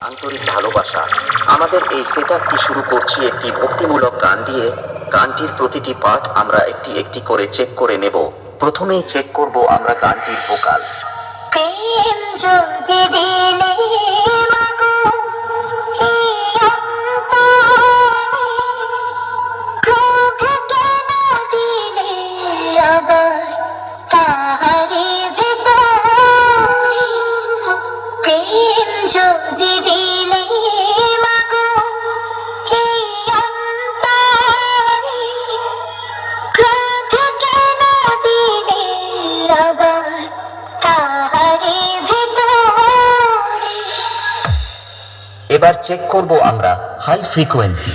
আন্তরিক ভালোবাসা। আমাদের এই সেটআপটি শুরু করছি একটি ভক্তিমূলক গান দিয়ে। গানটির প্রতিটি পার্ট আমরা একটি একটি করে চেক করে নেব। প্রথমেই চেক করব আমরা গানটির ভোকাল। প্রেম যদি দিলে মাগো এই অন্তরে, ক্রোধ কেন দিলে আবার তাহারি ভেতরে? প্রেম যদি দিলে মাগো এই অন্তরে, ক্রোধ কেন দিলে আবার তাহারি ভেতরে? এবার চেক করব আমরা হাই ফ্রিকোয়েন্সি।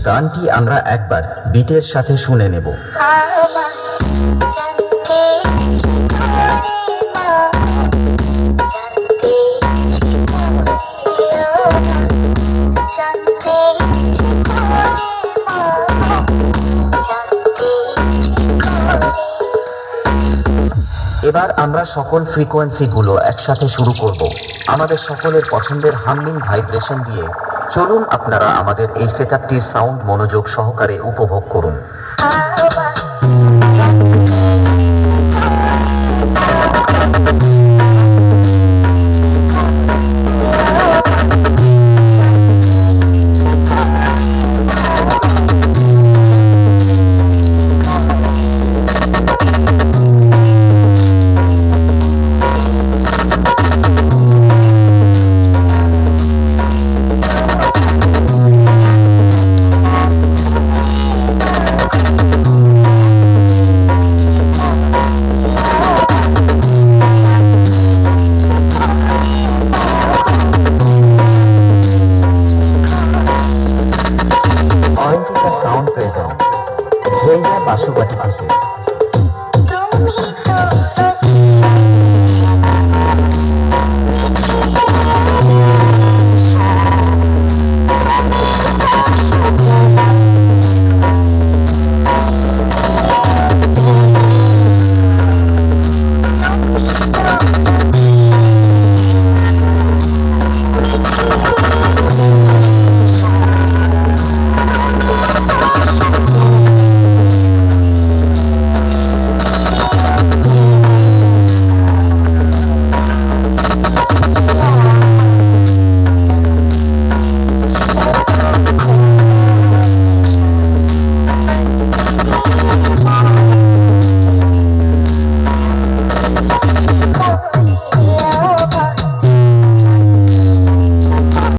গানটি আমরা একবার বিটের সাথে শুনে নেব। আমার জানতে ইচ্ছে করে মা, জানতে ইচ্ছে করে ও মা, জানতে ইচ্ছে করে মা, জানতে ইচ্ছে করে। এবার আমরা সকল ফ্রিকোয়েন্সিগুলো একসাথে শুরু করব আমাদের সকলের পছন্দের হামিং ভাইব্রেশন দিয়ে। চলুন আপনারা আমাদের এই সেটআপটির সাউন্ড মনোযোগ সহকারে উপভোগ করুন। আমার জানতে